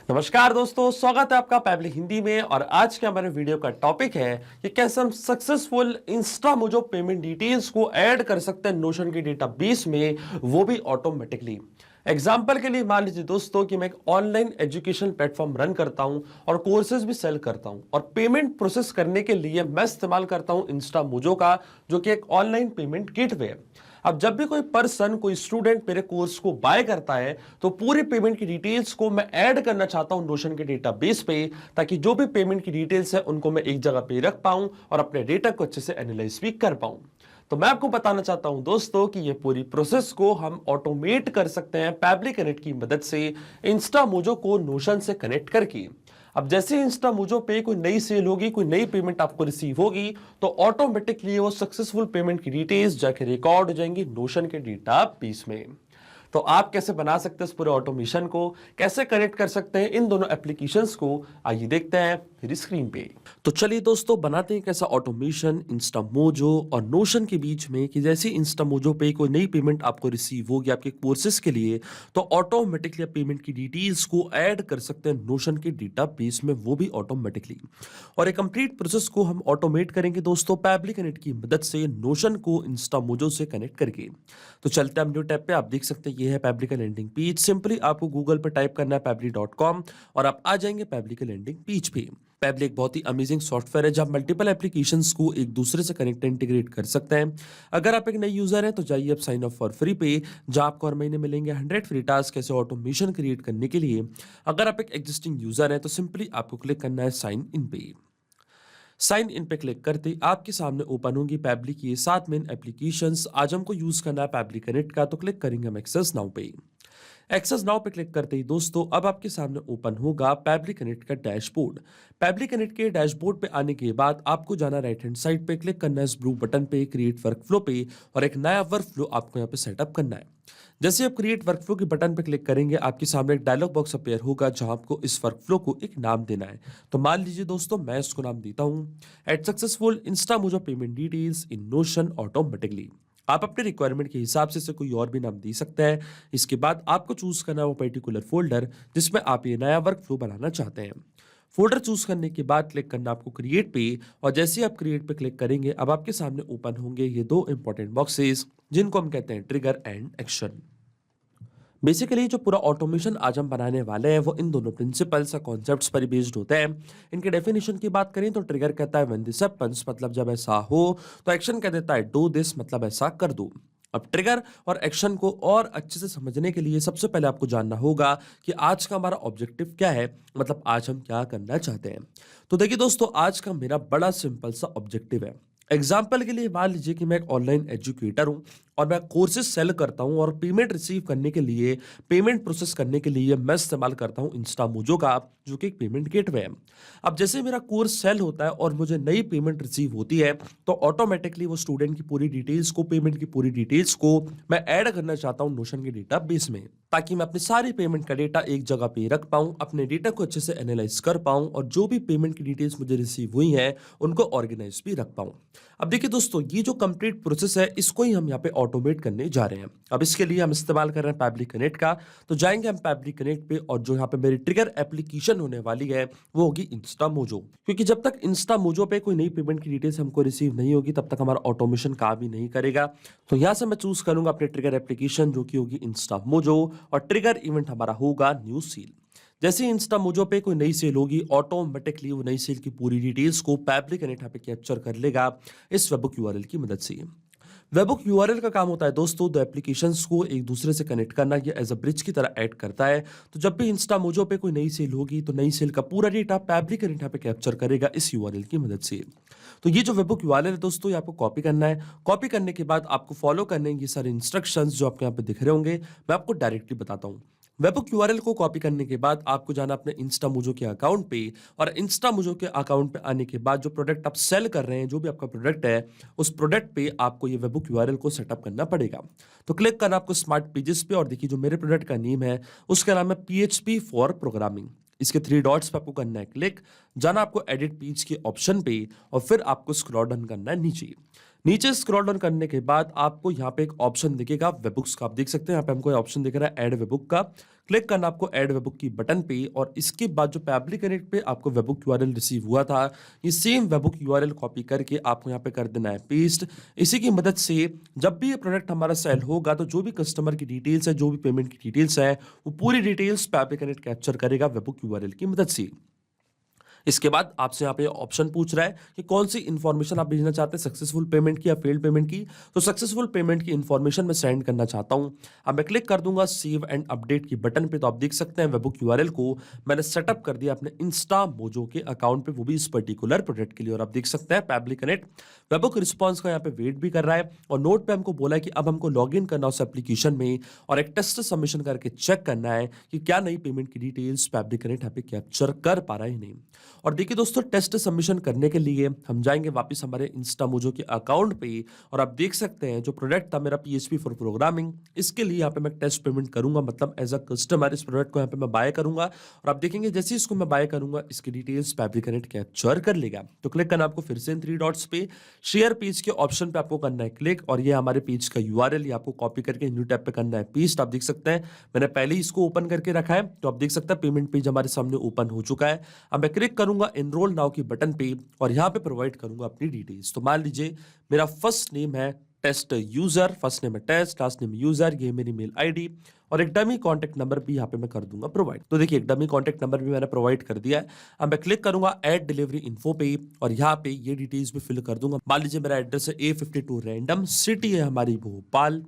नमस्कार दोस्तों, स्वागत है आपका पैब्लिक हिंदी में। और आज के हमारे वीडियो का टॉपिक है कि कैसे हम successful Instamojo payment details को ऐड कर सकते हैं नोशन के डेटाबेस में, वो भी ऑटोमेटिकली। एग्जाम्पल के लिए मान लीजिए दोस्तों कि मैं एक ऑनलाइन एजुकेशन प्लेटफॉर्म रन करता हूं और कोर्सेज भी सेल करता हूं, और पेमेंट प्रोसेस करने के लिए मैं इस्तेमाल करता हूं इंस्टा मोजो का, जो कि एक ऑनलाइन पेमेंट गेटवे है। अब जब भी कोई पर्सन, कोई स्टूडेंट मेरे कोर्स को बाय करता है, तो पूरी पेमेंट की डिटेल्स को मैं ऐड करना चाहता हूं नोशन के डेटाबेस पे, ताकि जो भी पेमेंट की डिटेल्स है उनको मैं एक जगह पे रख पाऊं और अपने डेटा को अच्छे से एनालाइज भी कर पाऊं। तो मैं आपको बताना चाहता हूं दोस्तों कि ये पूरी प्रोसेस को हम ऑटोमेट कर सकते हैं पैब्लिक कनेक्ट की मदद से, इंस्टा मोजो को नोशन से कनेक्ट करके। अब जैसे इंस्टा मोजो पे कोई नई सेल होगी, कोई नई पेमेंट आपको रिसीव होगी, तो ऑटोमेटिकली वो सक्सेसफुल पेमेंट की डिटेल्स जाके रिकॉर्ड हो जाएंगी नोशन के डेटाबेस में। तो आप कैसे बना सकते हैं इस पूरे ऑटोमेशन को, कैसे कनेक्ट कर सकते हैं इन दोनों एप्लीकेशंस को, आइए देखते हैं मेरी स्क्रीन पे। तो चलिए दोस्तों, बनाते हैं कैसा ऑटोमेशन इंस्टा मोजो और नोशन के बीच में, कि जैसे इंस्टा मोजो पे कोई नई पेमेंट आपको रिसीव होगी आपके कोर्सेज के लिए, तो ऑटोमेटिकली आप पेमेंट की डिटेल्स को ऐड कर सकते हैं नोशन के डेटाबेस में, वो भी ऑटोमेटिकली। और एक कंप्लीट प्रोसेस को हम ऑटोमेट करेंगे दोस्तों पैब्लिक कनेक्ट की मदद से, नोशन को इंस्टा मोजो से कनेक्ट करके। तो चलते हैं न्यू टैब पे। आप देख सकते हैं ये है पैब्लिक लैंडिंग पेज। सिंपली आपको गूगल पे टाइप करना है pabbly.com और आप आ जाएंगे पैब्लिक लैंडिंग पेज पे। पैब्ली एक बहुत ही अमेजिंग सॉफ्टवेयर है जहां मल्टीपल एप्लीकेशंस को एक दूसरे से कनेक्ट इंटीग्रेट कर सकते हैं। अगर आप एक नए यूजर हैं तो जाइए आप साइन अप फॉर फ्री पे, जहां आपको हर महीने मिलेंगे 100 फ्री टास्क ऐसे ऑटोमेशन क्रिएट करने के लिए। अगर आप एक एग्जिस्टिंग यूजर हैं तो सिंपली आपको क्लिक करना है साइन इन पे। साइन इन पे क्लिक करते ही आपके सामने ओपन होंगी पैब्ली की 7 मेन एप्लीकेशंस। आज हमको यूज करना है पैब्ली कनेक्ट का, तो क्लिक करेंगे हम एक्सेस नाउ पे। एक्सेस नाउ पे क्लिक करते ही दोस्तों अब आपके सामने ओपन होगा पैब्ली कनेक्ट का डैशबोर्ड। पैब्ली कनेक्ट के डैशबोर्ड पे आने के बाद आपको जाना राइट हैंड साइड पे, क्लिक करना है इस ब्लू बटन पे क्रिएट वर्कफ्लो पे, और एक नया वर्कफ्लो आपको यहाँ पे सेटअप करना है। जैसे आप क्रिएट वर्कफ्लो के बटन पे क्लिक करेंगे आपके सामने एक डायलॉग बॉक्स अपीयर होगा, जहां आपको इस वर्कफ्लो को एक नाम देना है। तो मान लीजिए दोस्तों मैं इसको नाम देता हूं at successful Instamojo payment details in Notion automatically. आप अपने रिक्वायरमेंट के हिसाब से कोई और भी नाम दे सकते हैं। इसके बाद आपको चूज करना है वो पर्टिकुलर फोल्डर जिसमें आप ये नया वर्कफ्लो बनाना चाहते हैं। फोल्डर चूज करने के बाद क्लिक करना आपको क्रिएट पे, और जैसे ही आप क्रिएट पे क्लिक करेंगे अब आपके सामने ओपन होंगे ये दो इंपॉर्टेंट बॉक्सेस, जिनको हम कहते हैं ट्रिगर एंड एक्शन। बेसिकली जो पूरा ऑटोमेशन आज हम बनाने वाले हैं वो इन दोनों प्रिंसिपल्स या कॉन्सेप्ट्स पर बेस्ड होते हैं। इनके डेफिनेशन की बात करें तो ट्रिगर कहता है व्हेन दिस हैपेंस, मतलब जब ऐसा हो। तो एक्शन कह देता है डू दिस, मतलब ऐसा कर दो। अब ट्रिगर और एक्शन को और अच्छे से समझने के लिए सबसे पहले आपको जानना होगा कि आज का हमारा ऑब्जेक्टिव क्या है, मतलब आज हम क्या करना चाहते हैं। तो देखिए दोस्तों, आज का मेरा बड़ा सिंपल सा ऑब्जेक्टिव है। एग्जाम्पल के लिए मान लीजिए कि मैं एक ऑनलाइन एजुकेटर हूं और मैं कोर्सेज सेल करता हूं, और पेमेंट रिसीव करने के लिए, पेमेंट प्रोसेस करने के लिए मैं इस्तेमाल करता हूं इंस्टा मोजो का, जो कि एक पेमेंट गेटवे है। अब जैसे मेरा कोर्स सेल होता है और मुझे नई पेमेंट रिसीव होती है, तो ऑटोमेटिकली वो स्टूडेंट की पूरी डिटेल्स को, पेमेंट की पूरी डिटेल्स को मैं ऐड करना चाहता हूं नोशन के डेटाबेस में, ताकि मैं अपनी सारी पेमेंट का डेटा एक जगह पे रख पाऊं, अपने डेटा को अच्छे से एनालाइज कर पाऊं, और जो भी पेमेंट की डिटेल्स मुझे रिसीव हुई हैं उनको ऑर्गेनाइज भी रख पाऊं। अब देखिए दोस्तों, ये जो कंप्लीट प्रोसेस है इसको ही हम यहाँ पे ऑटोमेट करने जा रहे हैं। अब इसके लिए हम इस्तेमाल कर रहे हैं पैब्ली कनेक्ट का। तो जाएंगे हम पैब्ली कनेक्ट पे, और जो यहाँ पे मेरी ट्रिगर एप्लीकेशन होने वाली है वो होगी इंस्टा मोजो, क्योंकि जब तक इंस्टा मोजो पे कोई नई पेमेंट की डिटेल्स हमको रिसीव नहीं होगी तब तक हमारा ऑटोमेशन काम ही नहीं करेगा। तो यहाँ से मैं चूज करूंगा अपने ट्रिगर एप्लीकेशन, जो कि होगी इंस्टा मोजो, और ट्रिगर इवेंट हमारा होगा न्यू सेल। जैसे ही इंस्टा मोजो पे कोई नई सेल होगी, ऑटोमेटिकली वो नई सेल की पूरी डिटेल्स को पैब्लिक कनेक्ट यहाँ पे कैप्चर कर लेगा इस वेबबुक यूआरएल की मदद से। वेबबुक यूआरएल का काम होता है दोस्तों दो एप्लीकेशंस को एक दूसरे से कनेक्ट करना, ये एज अ ब्रिज की तरह ऐड करता है। तो जब भी इंस्टा मोजो पे कोई नई सेल होगी तो नई सेल का पूरा डेटा पैब्लिक कनेक्ट यहाँ पे कैप्चर करेगा इस यूआरएल की मदद से। तो ये जो वेबबुक यूआरएल है दोस्तों, ये आपको कॉपी करना है। कॉपी करने के बाद आपको फॉलो करने हैं ये सारे इंस्ट्रक्शंस जो आपको यहाँ पे दिख रहे होंगे। मैं आपको डायरेक्टली बताता हूँ। वेबबुक यूआरएल को कॉपी करने के बाद आपको जाना अपने इंस्टा मोजो के अकाउंट पे, और इंस्टा मोजो के अकाउंट पे आने के बाद जो प्रोडक्ट आप सेल कर रहे हैं, जो भी आपका प्रोडक्ट है, उस प्रोडक्ट पे आपको ये वेबबुक यूआरएल को सेटअप करना पड़ेगा। तो क्लिक करना आपको स्मार्ट पेजेस पे, और देखिए जो मेरे प्रोडक्ट का नेम है उसका नाम है PHP फॉर प्रोग्रामिंग। इसके 3 डॉट्स पे आपको करना है क्लिक, जाना आपको एडिट पेज के ऑप्शन पे, और फिर आपको स्क्रॉल डाउन करना है नीचे। नीचे स्क्रॉल डाउन करने के बाद आपको यहाँ पे एक ऑप्शन दिखेगा वेबबुक्स का। आप देख सकते हैं यहाँ पे हमको ऑप्शन दिख रहा है ऐड वेबबुक का। क्लिक करना आपको ऐड वेबबुक की बटन पे और इसके बाद जो पैब्लिक कनेक्ट पे आपको वेबबुक यूआरएल रिसीव हुआ था, ये सेम वेबबुक यूआरएल कॉपी करके आपको यहाँ पे कर देना है पेस्ट। इसी की मदद से जब भी ये प्रोडक्ट हमारा सेल होगा तो जो भी कस्टमर की डिटेल्स है, जो भी पेमेंट की डिटेल्स है, वो पूरी डिटेल्स पैब्लिक कनेक्ट कैप्चर करेगा वेबबुक यूआरएल की मदद से। इसके बाद आपसे यहाँ पे ऑप्शन पूछ रहा है कि कौन सी इंफॉर्मेशन आप भेजना चाहते हैं, सक्सेसफुल पेमेंट की या फेल्ड पेमेंट की। तो सक्सेसफुल पेमेंट की इंफॉर्मेशन मैं सेंड करना चाहता हूँ। अब मैं क्लिक कर दूंगा सेव एंड अपडेट की बटन पे। तो आप देख सकते हैं वेबबुक यूआरएल को मैंने सेटअप कर दिया अपने इंस्टा मोजो के अकाउंट पे, वो भी इस पर्टिकुलर प्रोडक्ट के लिए। और आप देख सकते हैं पैब्लिक कनेक्ट वेबबुक रिस्पॉन्स का यहाँ पे वेट भी कर रहा है और नोट पे हमको बोला है कि अब हमको लॉग इन करना उस एप्लीकेशन में और एक टेस्ट सबमिशन करके चेक करना है कि क्या नई पेमेंट की डिटेल्स पैब्लिक कनेक्ट यहाँ पे कैप्चर कर पा रहा है नहीं। और देखिए दोस्तों, टेस्ट सबमिशन करने के लिए हम जाएंगे वापस हमारे इंस्टा मोजो के अकाउंट पे और आप देख सकते हैं जो प्रोडक्ट था मेरा पीएचपी फॉर प्रोग्रामिंग, इसके लिए यहाँ पे मैं टेस्ट पेमेंट करूंगा, मतलब एज अ कस्टमर इस प्रोडक्ट को यहाँ पे मैं बाय करूंगा। और आप देखेंगे जैसे इसको मैं बाय करूंगा इसकी डिटेल्स पैब्लिक कनेक्ट कैप्चर कर लेगा। तो क्लिक करना आपको फिर से इन 3 डॉट्स पे, शेयर पेज के ऑप्शन पे आपको करना है क्लिक और ये हमारे पेज का यूआरएल ये आपको कॉपी करके न्यू टैब पे करना है पेस्ट। आप देख सकते हैं मैंने पहले ही इसको ओपन करके रखा है। तो आप देख सकते हैं पेमेंट पेज हमारे सामने ओपन हो चुका है। अब मैं क्लिक करूंगा एनरोल नाउ की बटन पे और यहां पे प्रोवाइड करूंगा अपनी डिटेल्स। तो मान लीजिए मेरा फर्स्ट नेम है टेस्ट यूजर, फर्स्ट नेम है टेस्ट, लास्ट नेम यूजर, ये मेरी मेल आईडी और एक डमी कॉन्टैक्ट नंबर भी यहाँ पे मैं कर दूंगा प्रोवाइड। तो देखिए एक डमी कॉन्टैक्ट नंबर भी मैंने प्रोवाइड कर दिया है। अब मैं क्लिक करूंगा ऐड डिलीवरी इन्फो पे और यहाँ पे ये डिटेल्स भी फिल कर दूंगा। मान लीजिए मेरा एड्रेस है A52 रैंडम, सिटी है हमारी भोपाल।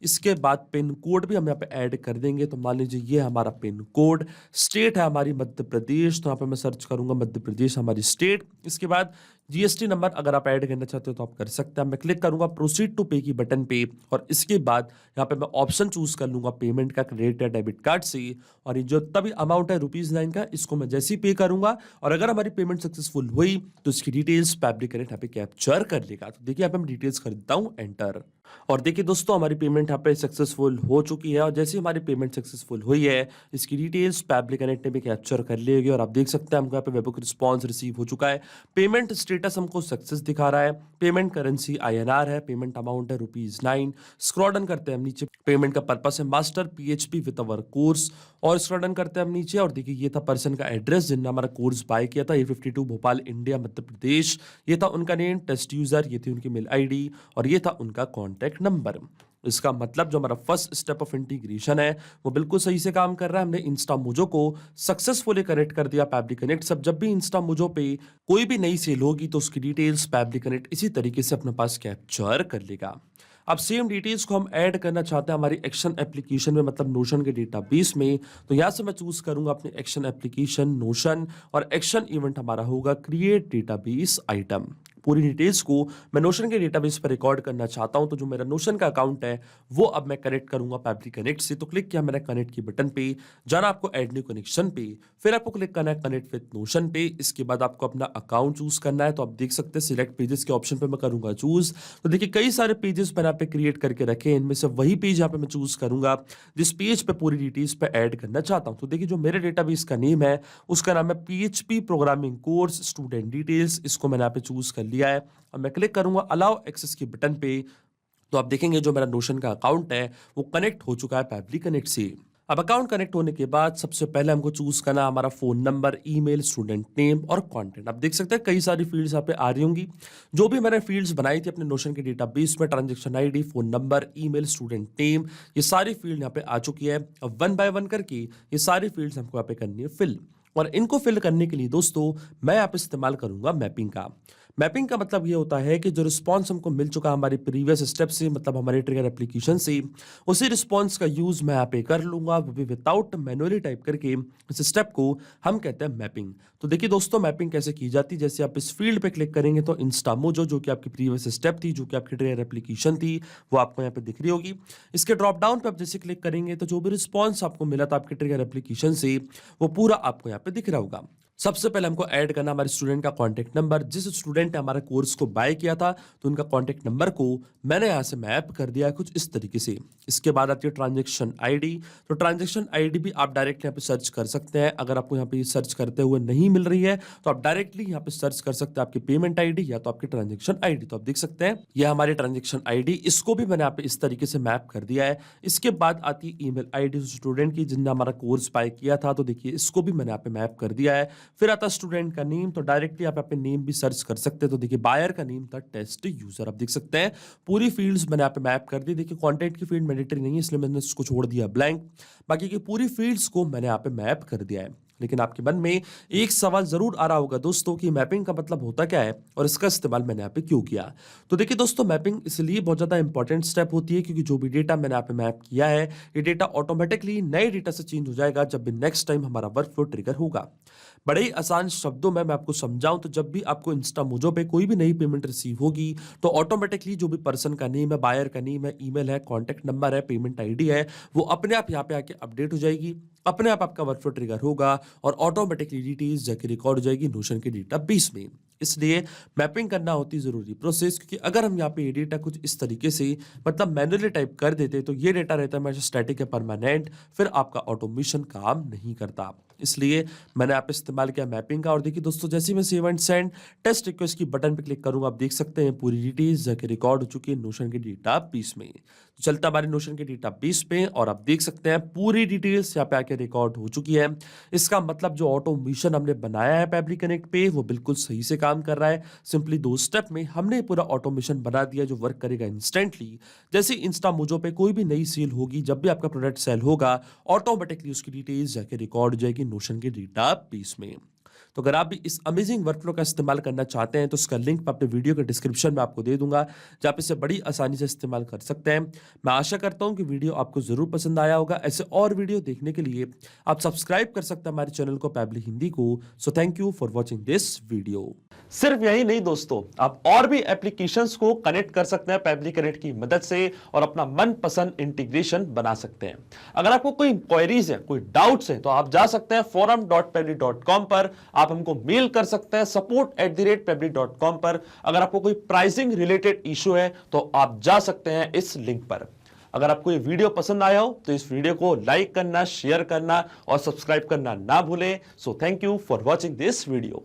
इसके बाद पिन कोड भी हम यहाँ पे ऐड कर देंगे। तो मान लीजिए ये हमारा पिन कोड, स्टेट है हमारी मध्य प्रदेश, तो यहाँ पे मैं सर्च करूंगा मध्य प्रदेश हमारी स्टेट। इसके बाद जीएसटी नंबर अगर आप ऐड करना चाहते हो तो आप कर सकते हैं। मैं क्लिक करूंगा प्रोसीड टू पे की बटन पे और इसके बाद यहाँ पे मैं ऑप्शन चूज कर लूंगा पेमेंट का, क्रेडिट या डेबिट कार्ड से। और ये जो तभी अमाउंट है ₹9 का, इसको मैं जैसे ही पे करूंगा और अगर हमारी पेमेंट सक्सेसफुल हुई तो इसकी डिटेल्स पैब्लिक कनेक्ट यहाँ पे कैप्चर कर लेगा। तो देखिए यहाँ पे मैं डिटेल्स कर देता हूँ एंटर। और देखिए दोस्तों हमारी पेमेंट यहाँ पे सक्सेसफुल हो चुकी है और जैसे हमारी पेमेंट सक्सेसफुल हुई है इसकी डिटेल्स पैब्लिक कनेक्ट ने भी कैप्चर कर लेगी। और आप देख सकते हैं हमको यहाँ पे वेबबुक रिस्पॉन्स रिसीव हो चुका है। पेमेंट स्टेटस हमको सक्सेस दिखा रहा है, पेमेंट करेंसी INR है, पेमेंट अमाउंट है ₹9। स्क्रॉल डाउन करते हैं हम नीचे, पेमेंट का पर्पस है master PHP with our course. और स्क्रॉल डाउन करते हैं हम नीचे और देखिए ये था पर्सन का एड्रेस जिनने हमारा कोर्स बाय किया था, A52 भोपाल इंडिया मध्य प्रदेश। ये था उनका नेम टेस्ट यूजर, ये थी उनकी मेल आईडी और ये था उनका कॉन्टैक्ट नंबर। इसका मतलब जो हमारा फर्स्ट स्टेप ऑफ इंटीग्रेशन है वो बिल्कुल सही से काम कर रहा है। हमने इंस्टा मोजो को सक्सेसफुली कनेक्ट कर दिया पैब्लिक कनेक्ट। सब जब भी इंस्टा मोजो पे कोई भी नई सेल होगी तो उसकी डिटेल्स पैब्लिक कनेक्ट इसी तरीके से अपने पास कैप्चर कर लेगा। अब सेम डिटेल्स को हम ऐड करना चाहते हैं हमारी एक्शन एप्लीकेशन में, मतलब नोशन के डेटाबेस में। तो यहाँ से मैं चूज करूंगा अपनी एक्शन एप्लीकेशन नोशन और एक्शन इवेंट हमारा होगा क्रिएट डेटाबेस आइटम। पूरी डिटेल्स को मैं नोशन के डेटाबेस पर रिकॉर्ड करना चाहता हूं। तो जो मेरा नोशन का अकाउंट है वो अब मैं कनेक्ट करूंगा पैब्लिक कनेक्ट से। तो क्लिक किया मैंने कनेक्ट की बटन पे, जाना आपको ऐड न्यू कनेक्शन पे, फिर आपको क्लिक करना है कनेक्ट विद नोशन पे। इसके बाद आपको अपना अकाउंट चूज करना है। तो आप देख सकते हैं सिलेक्ट पेजेस के ऑप्शन पे मैं करूंगा चूज। तो देखिए कई सारे पेजेस मैंने यहाँ पे क्रिएट करके रखे हैं, इनमें से वही पेज यहाँ पे मैं चूज करूंगा जिस पेज पे पूरी डिटेल्स पे ऐड करना चाहता हूँ। तो देखिए जो मेरे डेटाबेस का नेम है उसका नाम है PHP programming course student details, इसको मैंने यहाँ पे चूज कर लिया है। अब मैं क्लिक करूंगा अलाउ एक्सेस की बटन पे। तो आप देखेंगे जो मेरा नोशन का अकाउंट है वो कनेक्ट हो चुका है पैब्लिक कनेक्ट से। अब अकाउंट कनेक्ट होने के बाद सबसे पहले हमको चूज करना हमारा phone number, email, student name और कंटेंट। आप देख सकते हैं कई सारी फील्ड्स यहाँ पे आ रही होंगी। जो भी मैंने फील्ड्स बनाई थी अपने नोशन के डेटाबेस में, transaction ID, phone number, email, student name, ये सारी फील्ड यहाँ पे आ चुकी है। अब 1 बाय 1 करके ये सारी फील्ड्स हमको यहाँ पे करनी है फिल। और इनको फिल करने के लिए दोस्तों मैं यहाँ पे इस्तेमाल करूंगा मैपिंग का। मैपिंग का मतलब ये होता है कि जो रिस्पॉन्स हमको मिल चुका हमारी प्रीवियस स्टेप से, मतलब हमारे ट्रिगर एप्लीकेशन से, उसी रिस्पॉन्स का यूज मैं यहाँ पे कर लूंगा, वो भी विदाउट मैनुअली टाइप करके। इस स्टेप को हम कहते हैं मैपिंग। तो देखिए दोस्तों मैपिंग कैसे की जाती है, जैसे आप इस फील्ड पे क्लिक करेंगे तो इंस्टा मोजो जो कि आपकी प्रीवियस स्टेप थी, जो कि आपकी ट्रिगर एप्लीकेशन थी, वो आपको यहाँ पे दिख रही होगी। इसके ड्रॉप डाउन पे आप जैसे क्लिक करेंगे तो जो भी रिस्पॉन्स आपको मिला था आपके ट्रिगर एप्लीकेशन से वो पूरा आपको यहाँ पे दिख रहा होगा। सबसे पहले हमको ऐड करना हमारे स्टूडेंट का कॉन्टैक्ट नंबर। जिस स्टूडेंट ने हमारे कोर्स को बाय किया था तो उनका कॉन्टैक्ट नंबर को मैंने यहाँ से मैप कर दिया है कुछ इस तरीके से। इसके बाद आती है ट्रांजैक्शन आईडी। तो ट्रांजैक्शन आईडी भी आप डायरेक्ट यहाँ पे सर्च कर सकते हैं। अगर आपको यहाँ पे सर्च करते हुए नहीं मिल रही है तो आप डायरेक्टली यहाँ पे सर्च कर सकते हैं आपकी पेमेंट आईडी या तो आपकी ट्रांजेक्शन आईडी। तो आप देख सकते हैं यह हमारी ट्रांजेक्शन आईडी, इसको भी मैंने यहाँ पे इस तरीके से मैप कर दिया है। इसके बाद आती है ईमेल आईडी स्टूडेंट की जिसने हमारा कोर्स बाय किया था, तो देखिए इसको भी मैंने यहाँ पे मैप कर दिया है। फिर आता स्टूडेंट का नेम, तो डायरेक्टली आप अपने नेम भी सर्च कर सकते हैं। तो देखिए बायर का नेम था टेस्ट यूजर। आप देख सकते हैं पूरी फील्ड्स मैंने यहाँ पे मैप कर दी। देखिए कंटेंट की फील्ड मैंडेटरी नहीं है इसलिए मैंने इसको छोड़ दिया ब्लैंक, बाकी की पूरी फील्ड्स को मैंने यहाँ पे मैप कर दिया है। लेकिन आपके मन में एक सवाल जरूर आ रहा होगा दोस्तों कि मैपिंग का मतलब होता क्या है और इसका इस्तेमाल मैंने यहाँ पे क्यों किया। तो देखिए दोस्तों, मैपिंग इसलिए बहुत ज्यादा इंपॉर्टेंट स्टेप होती है क्योंकि जो भी डेटा मैंने यहाँ पे मैप किया है ये डेटा ऑटोमेटिकली नए डेटा से चेंज हो जाएगा जब भी नेक्स्ट टाइम हमारा वर्क फ्लो ट्रिगर होगा। बड़े ही आसान शब्दों में मैं आपको समझाऊं तो जब भी आपको इंस्टामोजो पे कोई भी नई पेमेंट रिसीव होगी तो ऑटोमेटिकली जो भी पर्सन का नेम है, बायर का नेम है, ईमेल है, कॉन्टैक्ट नंबर है, पेमेंट आईडी है, वो अपने आप यहाँ पे आके अपडेट हो जाएगी। अपने आप आपका वर्कफ्लो ट्रिगर होगा और ऑटोमेटिकली डिटेल्स जाके रिकॉर्ड हो जाएगी नोशन के डेटाबेस में। इसलिए मैपिंग करना होती जरूरी प्रोसेस, क्योंकि अगर हम यहाँ पे ये डेटा कुछ इस तरीके से मतलब मैनुअली टाइप कर देते तो ये डेटा रहता है स्टैटिक है, परमानेंट, फिर आपका ऑटोमेशन काम नहीं करता। इसलिए मैंने आप इस्तेमाल किया मैपिंग का। और देखिए दोस्तों, जैसे मैं save and send test request की बटन पे क्लिक करूंगा आप देख सकते हैं पूरी डिटेल्स जाके रिकॉर्ड हो चुकी है नोशन के डेटाबेस में। तो चलता हमारे नोशन के डेटाबेस पे और आप देख सकते हैं पूरी डिटेल्स यहाँ पे आके रिकॉर्ड हो चुकी है। इसका मतलब जो ऑटोमेशन हमने बनाया है पैबली कनेक्ट पे वो बिल्कुल सही से काम कर रहा है। सिंपली 2 स्टेप में हमने पूरा ऑटोमेशन बना दिया जो वर्क करेगा इंस्टेंटली। जैसे इंस्टामोजो पे कोई भी नई सेल होगी, जब भी आपका प्रोडक्ट सेल होगा ऑटोमेटिकली उसकी डिटेल्स जाके रिकॉर्ड हो जाएगी नोशन के डेटाबेस में। तो अगर आप भी इस अमेजिंग वर्कफ्लो का इस्तेमाल करना चाहते हैं तो इसका लिंक मैं अपने वीडियो के डिस्क्रिप्शन में आपको दे दूंगा, जहाँ पे इसे बड़ी आसानी से इस्तेमाल कर सकते हैं। मैं आशा करता हूं कि वीडियो आपको जरूर पसंद आया होगा। ऐसे और वीडियो देखने के लिए आप सब्सक्राइब कर सकते हैं हमारे चैनल को पैबली हिंदी को। So thank you for watching this video. सिर्फ यही नहीं दोस्तों, आप और भी एप्लीकेशंस को कनेक्ट कर सकते हैं पैबली कनेक्ट की मदद से और अपना मनपसंद इंटीग्रेशन बना सकते हैं। अगर आपको कोई इंक्वायरीज है, कोई डाउट्स है तो आप जा सकते हैं forum.pebly.com पर। आप हमको मेल कर सकते हैं support@pebly.com पर। अगर आपको कोई प्राइसिंग रिलेटेड इशू है तो आप जा सकते हैं इस लिंक पर। अगर आपको ये वीडियो पसंद आया हो तो इस वीडियो को लाइक करना, शेयर करना और सब्सक्राइब करना ना भूलें। So thank you for watching this video.